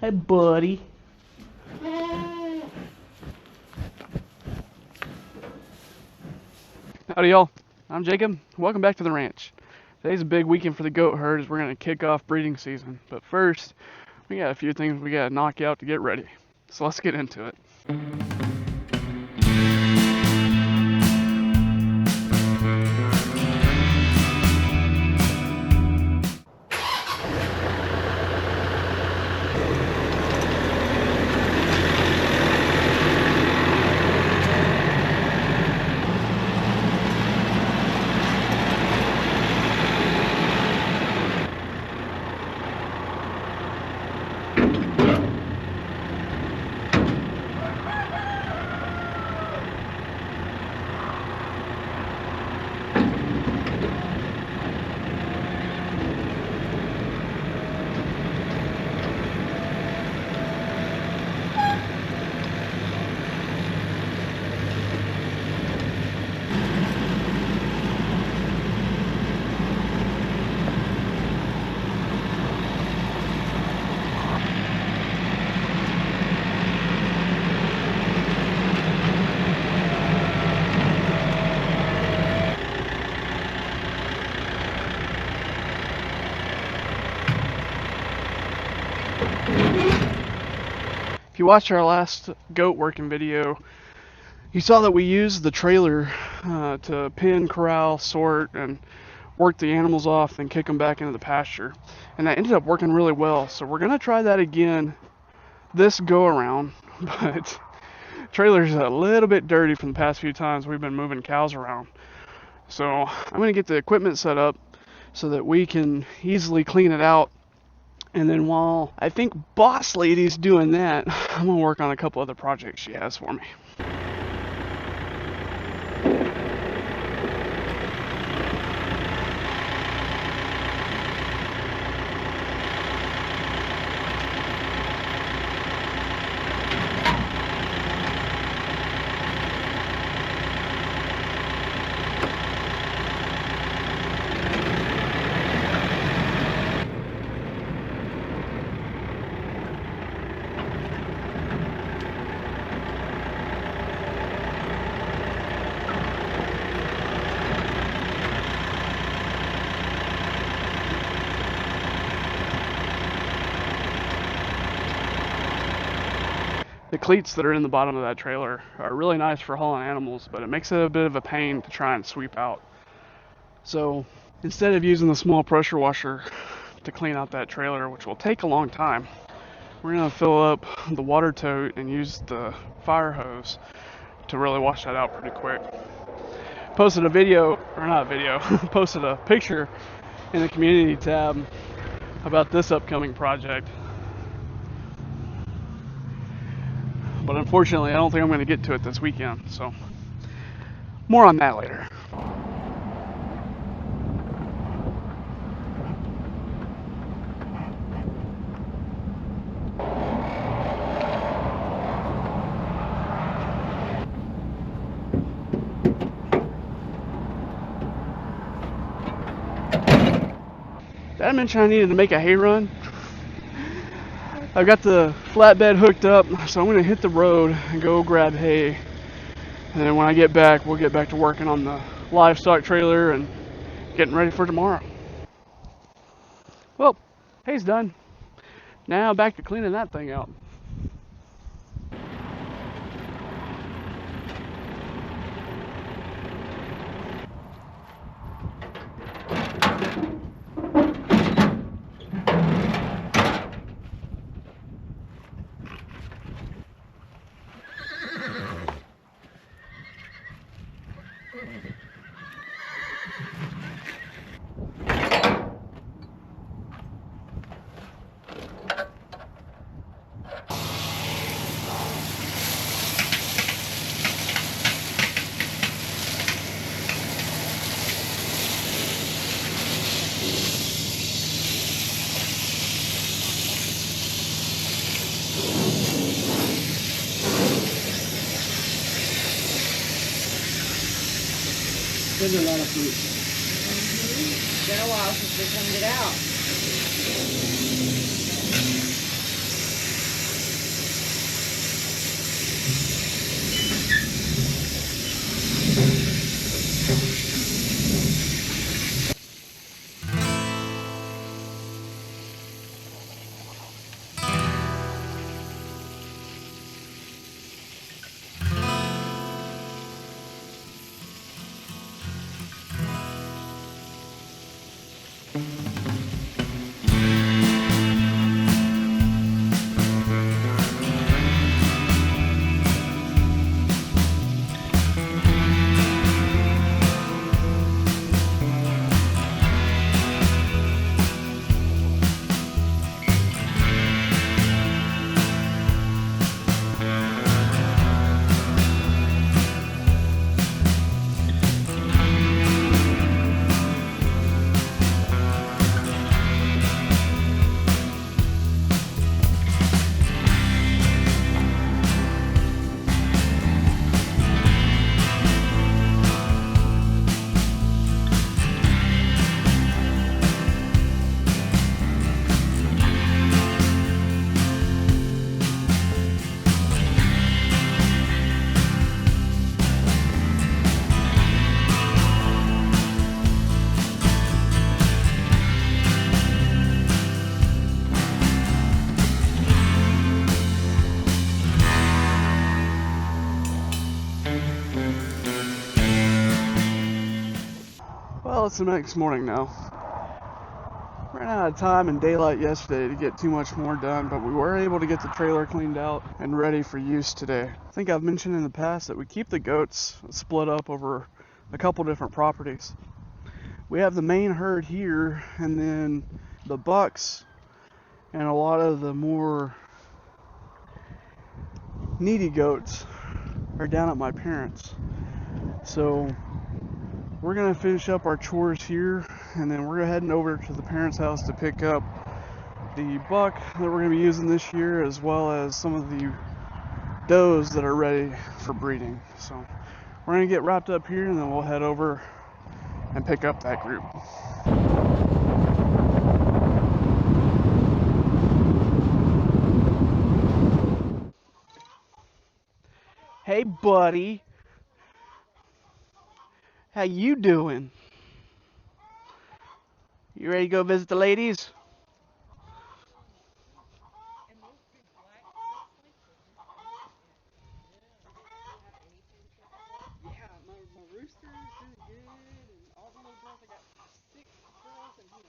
Hey, buddy. Howdy, y'all. I'm Jacob. Welcome back to the ranch. Today's a big weekend for the goat herd as we're going to kick off breeding season. But first, we got a few things we got to knock out to get ready. So let's get into it. If you watched our last goat working video, you saw that we used the trailer to pin, corral, sort, and work the animals off and kick them back into the pasture. And that ended up working really well. So we're going to try that again this go around. But trailer's a little bit dirty from the past few times we've been moving cows around. So I'm going to get the equipment set up so that we can easily clean it out. And then while I think Boss Lady's doing that, I'm going to work on a couple other projects she has for me. The cleats that are in the bottom of that trailer are really nice for hauling animals, but it makes it a bit of a pain to try and sweep out. So instead of using the small pressure washer to clean out that trailer, which will take a long time, we're going to fill up the water tote and use the fire hose to really wash that out pretty quick. Posted a picture in the community tab about this upcoming project. But unfortunately, I don't think I'm going to get to it this weekend, so more on that later. Did I mention I needed to make a hay run? I've got the flatbed hooked up, so I'm going to hit the road and go grab hay. And then when I get back, we'll get back to working on the livestock trailer and getting ready for tomorrow. Well, hay's done. Now back to cleaning that thing out. There's a lot of fruit. It's been a while since we cleaned it out. Well, it's the next morning now. Ran out of time and daylight yesterday to get too much more done, but we were able to get the trailer cleaned out and ready for use today. I think I've mentioned in the past that we keep the goats split up over a couple different properties. We have the main herd here, and then the bucks and a lot of the more needy goats are down at my parents'. So we're gonna finish up our chores here, and then we're heading over to the parents' house to pick up the buck that we're gonna be using this year, as well as some of the does that are ready for breeding. So we're gonna get wrapped up here, and then we'll head over and pick up that group. Hey buddy, how you doing? You ready to go visit the ladies? Yeah, my rooster is doing good, and all the little girls, I got 6 girls and him.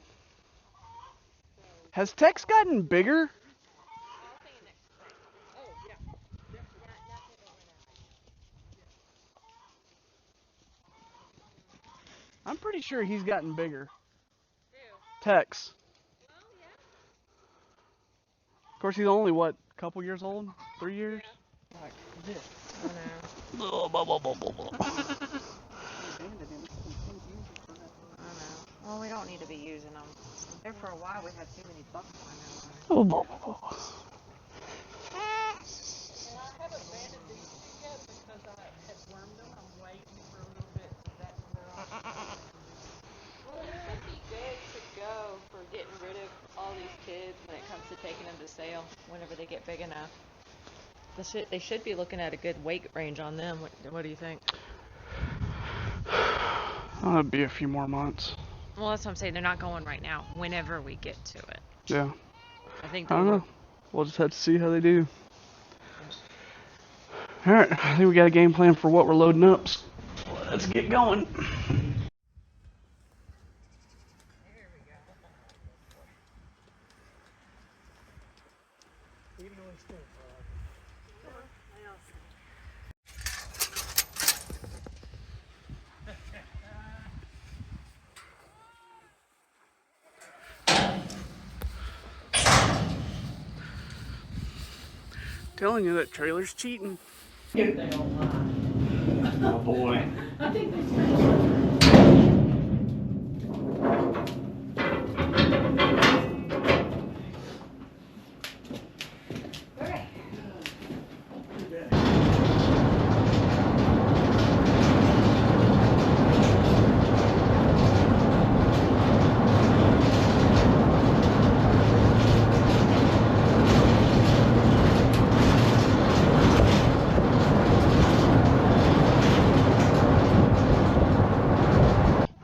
So, has Tex gotten bigger? I'll say next spring. Oh, yeah. I'm pretty sure he's gotten bigger. Who? Tex. Well, yeah. Of course, he's only, what, a couple years old? 3 years? Yeah. Like this. I know. I I know. Well, we don't need to be using them. There for a while, we had too many bucks flying out. know. And I have abandoned these two yet because I had wormed them. I'm waiting for a little bit so that when they're all. Well, it would be good to go for getting rid of all these kids when it comes to taking them to sale whenever they get big enough. They should be looking at a good weight range on them. What do you think? That'll be a few more months. Well, that's what I'm saying. They're not going right now. Whenever we get to it. Yeah. I think. I don't know. We'll just have to see how they do. Alright, I think we got a game plan for what we're loading up. So let's get going. Telling you that trailer's cheating. If they don't lie. Oh boy. I think they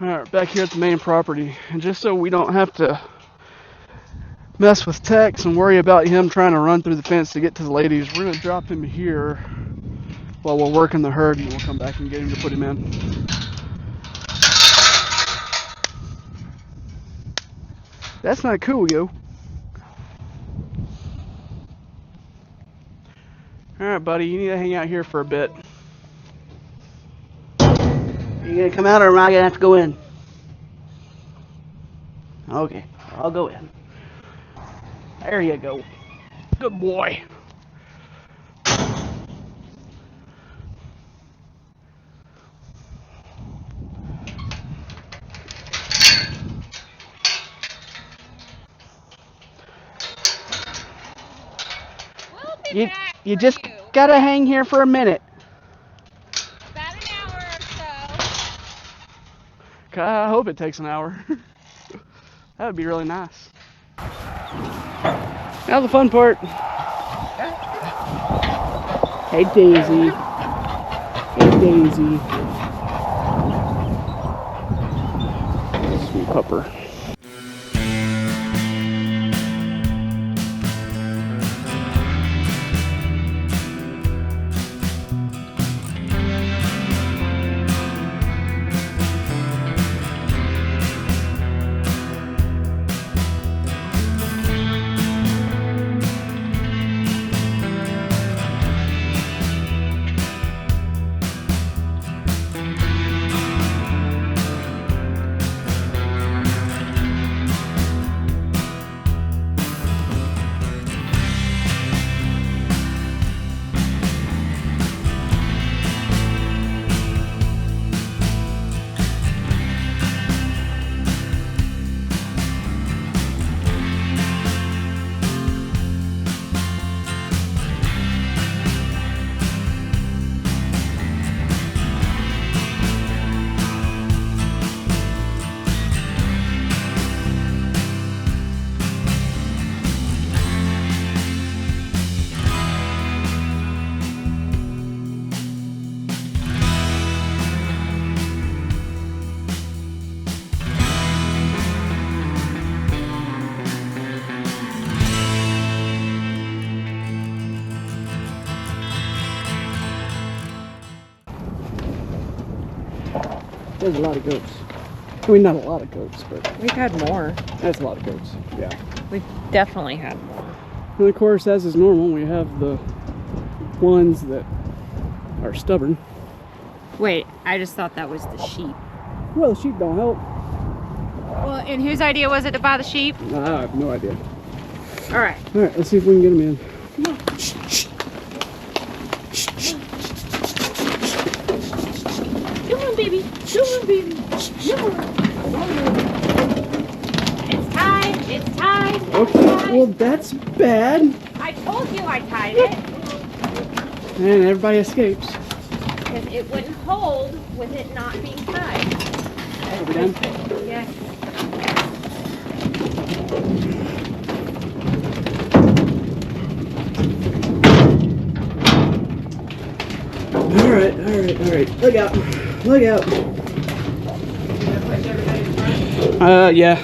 Alright, back here at the main property, and just so we don't have to mess with Tex and worry about him trying to run through the fence to get to the ladies, we're going to drop him here while we're working the herd, and we'll come back and get him to put him in. That's not cool, yo. Alright, buddy, you need to hang out here for a bit. You gonna come out, or am I gonna have to go in? Okay, I'll go in. There you go. Good boy. You just gotta hang here for a minute. About an hour or so. I hope it takes an hour. That would be really nice. Now the fun part. Hey Daisy. Hey Daisy. Sweet pupper. was a lot of goats. I mean, not a lot of goats, but We've had more. that's a lot of goats. Yeah. We've definitely had more. And of course, as is normal, we have the ones that are stubborn. Wait, I just thought that was the sheep. Well, the sheep don't help. Well, and whose idea was it to buy the sheep? I have no idea. All right. All right, let's see if we can get them in. Come on, baby. Come on, baby. Come on. It's tied. It's tied. Okay, well, that's bad. I told you I tied it. And everybody escapes. Because it wouldn't hold with it not being tied. Are we done? Yes. All right, all right, all right. Look out. Look out. Yeah.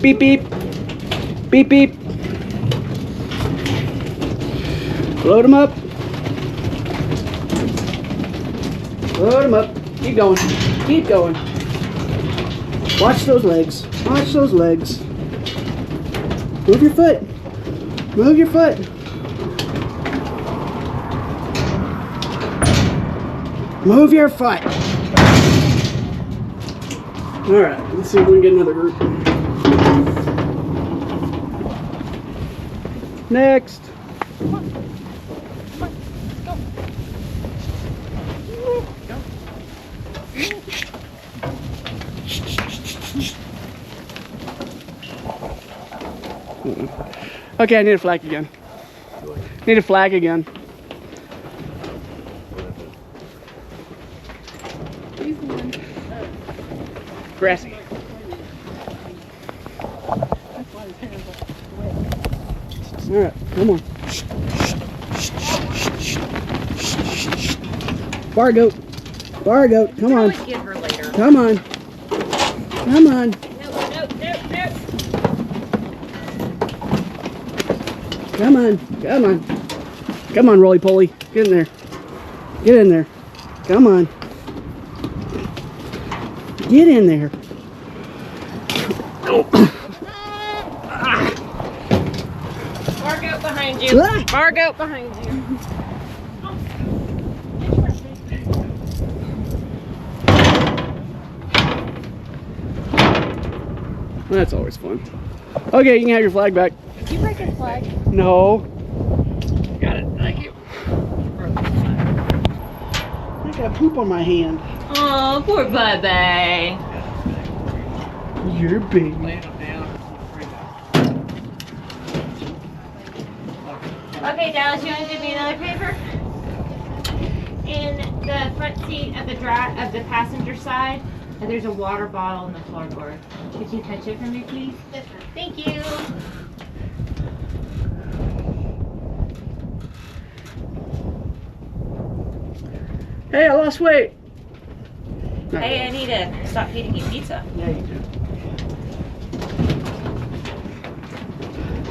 Beep, beep. Beep, beep. Load them up. Load them up. Keep going. Keep going. Watch those legs. Watch those legs. Move your foot. Move your foot. Move your foot. All right, let's see if we can get another group. Next. Come on. Come on. Let's go. Okay, I need a flag again. Need a flag again. Grassy. All right, come on. Bar goat. Bar goat, come on. Get her later. Come on. Come on. Nope, nope, nope, nope. Come on. Come on. Come on, roly poly. Get in there. Get in there. Come on. Get in there. Bar goat behind you. Ah! Bar goat behind you. That's always fun. Okay, you can have your flag back. Did you break his flag? No. Got it. Thank you. I got poop on my hand. Oh, poor baby. You're big. Okay, Dallas, you want to give me another paper? In the front seat of the passenger side, there's a water bottle in the floorboard. Could you touch it for me, please? Yes, ma'am. Thank you. Hey, I lost weight. Hey, I need to stop feeding you pizza. Yeah, you do.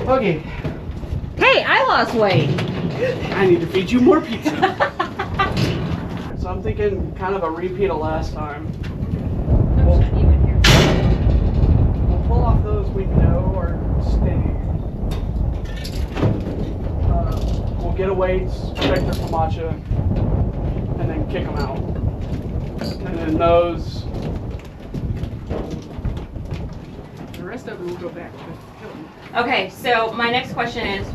Okay, Hey, I lost weight. I need to feed you more pizza. So I'm thinking kind of a repeat of last time. We'll pull off those we know are staying. We'll get a weights, check their Camacha, and then kick them out. And then those, the rest of them will go back to Hilton. Okay, so my next question is,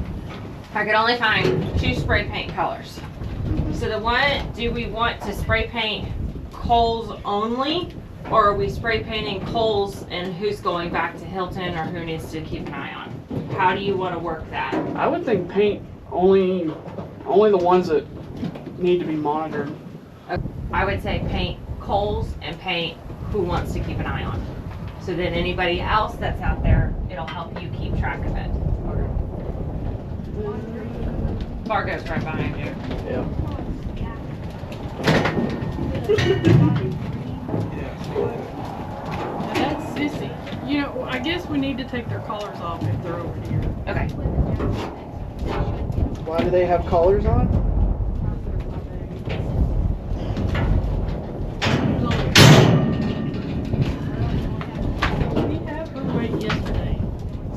if I could only find 2 spray paint colors. So the one, do we want to spray paint Kohl's only, or are we spray painting Kohl's and who's going back to Hilton or who needs to keep an eye on? How do you want to work that? I would think paint only the ones that need to be monitored. I would say paint Kohl's and paint who wants to keep an eye on. So then anybody else that's out there, it'll help you keep track of it. Fargo's right behind you. Yeah. Now that's sissy. You know, I guess we need to take their collars off if they're over here. Okay. Why do they have collars on? weighed yesterday.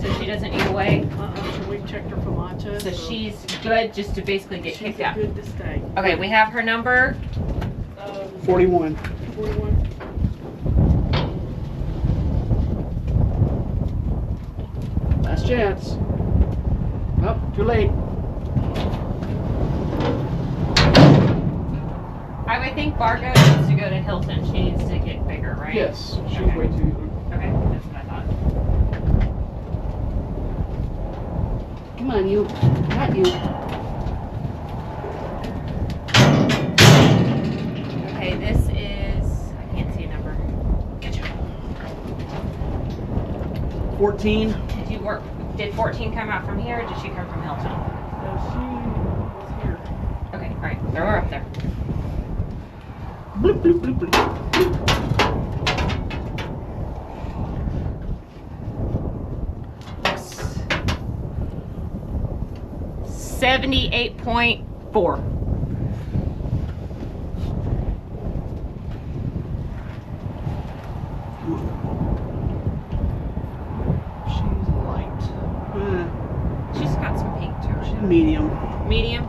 So she doesn't need to weigh? So we checked her for matcha. So she's good just to basically get kicked out. Good to stay. Okay, we have her number. 41. 41. Last chance. Oh, too late. I would think Bargo needs to go to Hilton. She needs to get bigger, right? Yes, she's Okay. way too young. Okay, that's what I thought. Come on, you. Not you. Okay, this is, I can't see a number. Get you. 14. Did 14 come out from here or did she come from Hilton? She was here. Okay, alright, throw her up there. Bloop, bloop, bloop, bloop. 78.4. She's light. She's got some pink to her. She's medium. Medium?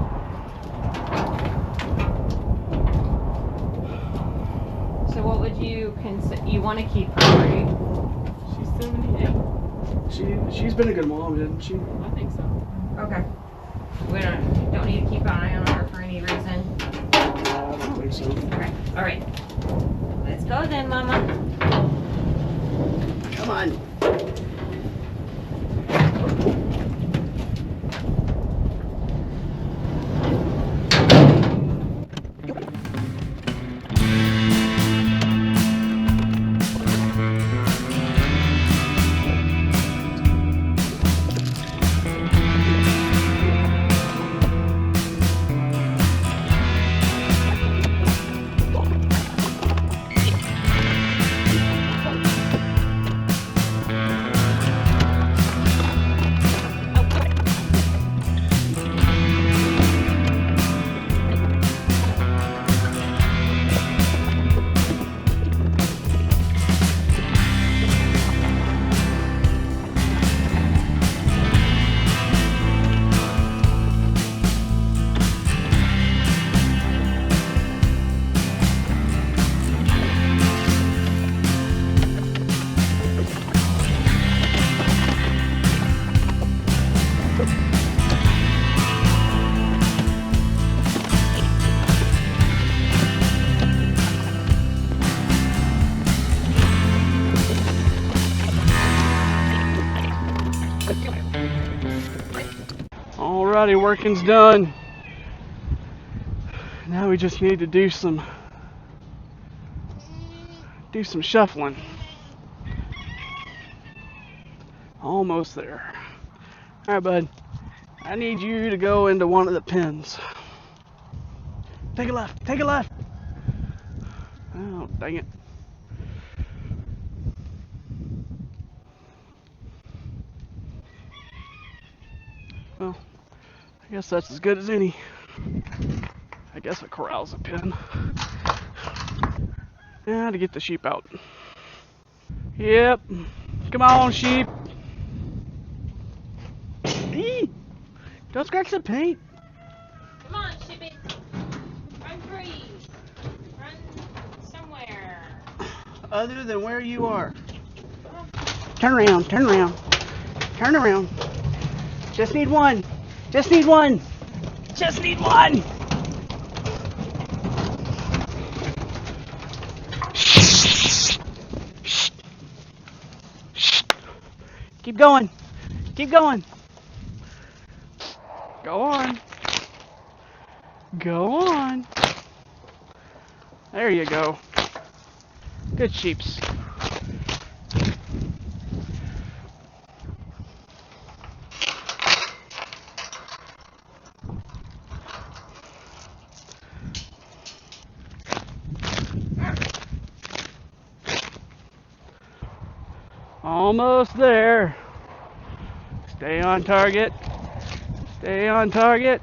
So what would you consider? You want to keep her, right? She's 78. She's been a good mom, didn't she? I think so. Okay. We don't need to keep an eye on her for any reason. I don't think so. Okay. All right. Let's go then, Mama. Come on. Alrighty, working's done. Now we just need to do some shuffling. Almost there. Alright, bud. I need you to go into one of the pens. Take a left. Take a left. Oh, dang it. Well, I guess that's as good as any. I guess a corral's a pen. Now to get the sheep out. Yep. Come on, sheep. Eee! Don't scratch the paint. Come on, Shippy. Run free. Run somewhere. Other than where you are. Turn around, turn around. Turn around. Just need one. Just need one. Just need one. Keep going. Keep going. Go on. Go on. There you go. Good sheeps. Almost there. Stay on target. Stay on target.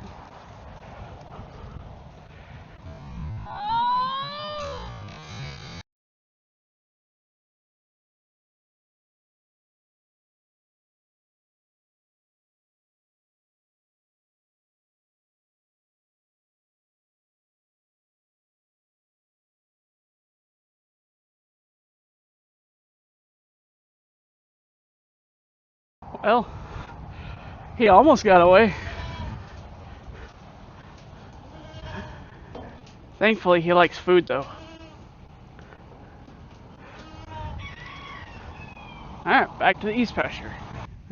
Well, he almost got away. Thankfully, he likes food though. Alright, back to the east pasture.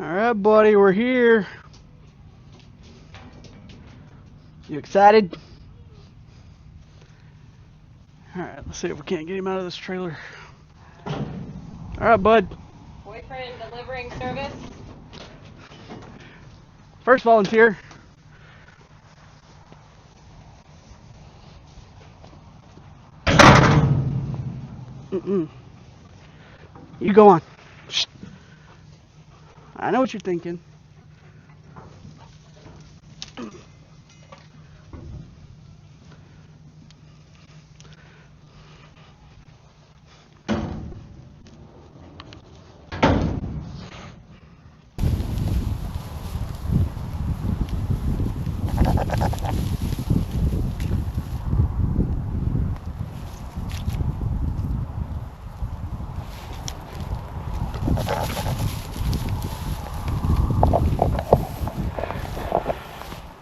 Alright, buddy, we're here. You excited? Alright, let's see if we can't get him out of this trailer. Alright, bud. Boyfriend delivering service. First volunteer. You go on. Shh. I know what you're thinking.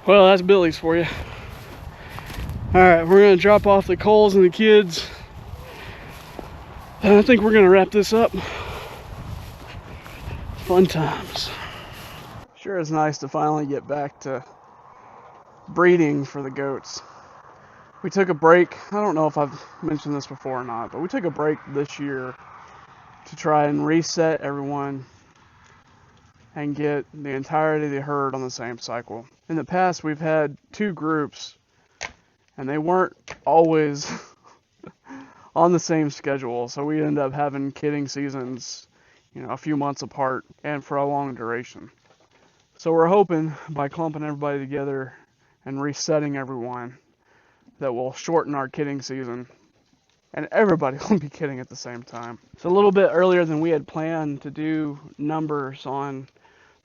Well, that's Billy's for you. Alright, we're going to drop off the Coles and the kids. And I think we're going to wrap this up. Fun times. Sure is nice to finally get back to breeding for the goats. We took a break. I don't know if I've mentioned this before or not, but we took a break this year to try and reset everyone and get the entirety of the herd on the same cycle. In the past, we've had 2 groups, and they weren't always on the same schedule, so we ended up having kidding seasons, a few months apart and for a long duration. So we're hoping by clumping everybody together and resetting everyone that will shorten our kidding season, and everybody will be kidding at the same time. It's a little bit earlier than we had planned to do numbers on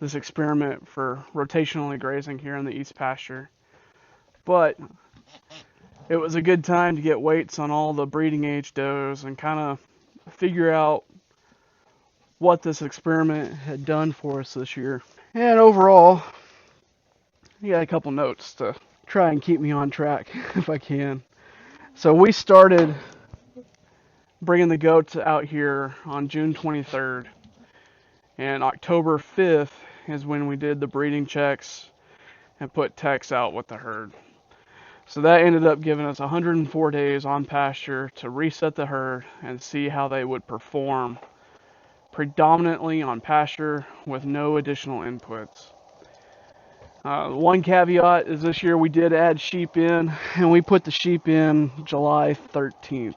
this experiment for rotationally grazing here in the east pasture, but it was a good time to get weights on all the breeding age does and kind of figure out what this experiment had done for us this year. And overall, I got a couple notes to try and keep me on track if I can. So we started bringing the goats out here on June 23rd, and October 5th is when we did the breeding checks and put Tex out with the herd. So that ended up giving us 104 days on pasture to reset the herd and see how they would perform, predominantly on pasture with no additional inputs. One caveat is this year we did add sheep in, and we put the sheep in July 13th.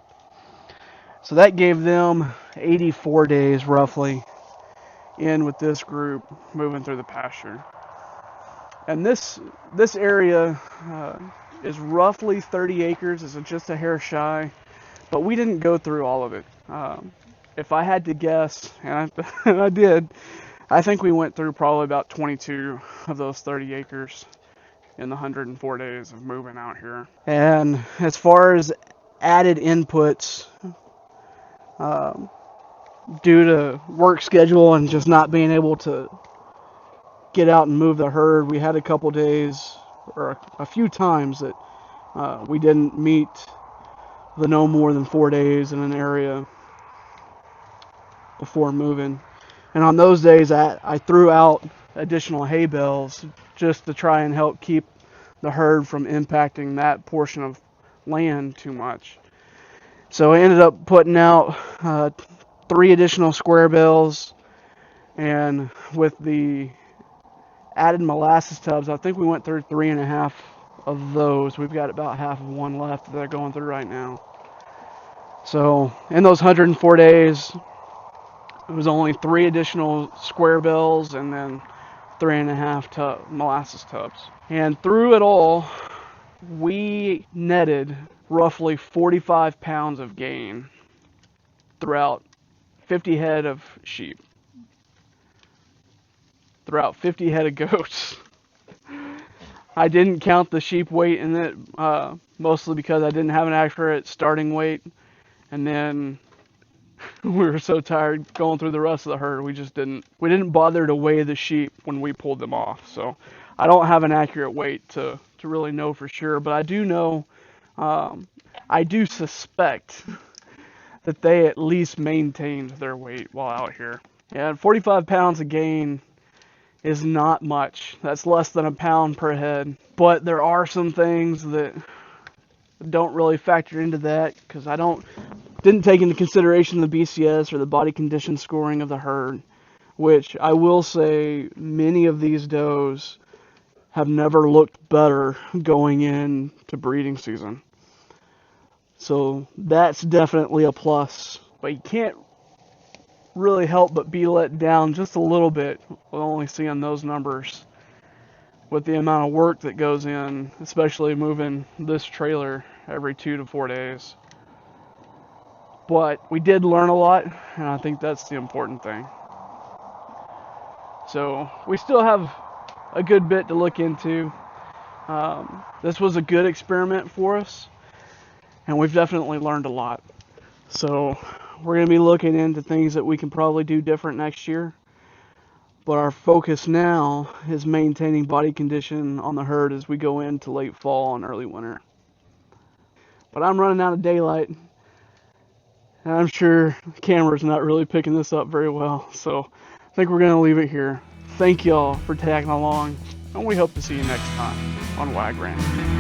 So that gave them 84 days roughly in with this group moving through the pasture. And this area is roughly 30 acres. It's just a hair shy, but we didn't go through all of it. If I had to guess, and I did, I think we went through probably about 22 of those 30 acres in the 104 days of moving out here. And as far as added inputs, due to work schedule and just not being able to get out and move the herd, we had a couple days or a few times that we didn't meet the no more than 4 days in an area before moving. And on those days I threw out additional hay bales just to try and help keep the herd from impacting that portion of land too much. So I ended up putting out 3 additional square bales, and with the added molasses tubs, I think we went through 3.5 of those. We've got about half of one left that they're going through right now. So in those 104 days, it was only 3 additional square bales and then 3.5 molasses tubs. And through it all, we netted roughly 45 pounds of gain throughout 50 head of sheep, throughout 50 head of goats. I didn't count the sheep weight in it, mostly because I didn't have an accurate starting weight. And then We were so tired going through the rest of the herd, we didn't bother to weigh the sheep when we pulled them off. So I don't have an accurate weight to really know for sure, but I do know, I do suspect that they at least maintained their weight while out here. Yeah, and 45 pounds of gain is not much. That's less than a pound per head. But there are some things that don't really factor into that because didn't take into consideration the BCS or the body condition scoring of the herd, which I will say many of these does have never looked better going into breeding season. So that's definitely a plus. But you can't really help but be let down just a little bit with only seeing those numbers with the amount of work that goes in, especially moving this trailer every 2 to 4 days. But we did learn a lot, and I think that's the important thing. So we still have a good bit to look into. This was a good experiment for us, and we've definitely learned a lot. So we're going to be looking into things that we can probably do different next year. But our focus now is maintaining body condition on the herd as we go into late fall and early winter. But I'm running out of daylight, and I'm sure the camera's not really picking this up very well. So I think we're going to leave it here. Thank y'all for tagging along, and we hope to see you next time on Wag Ranch.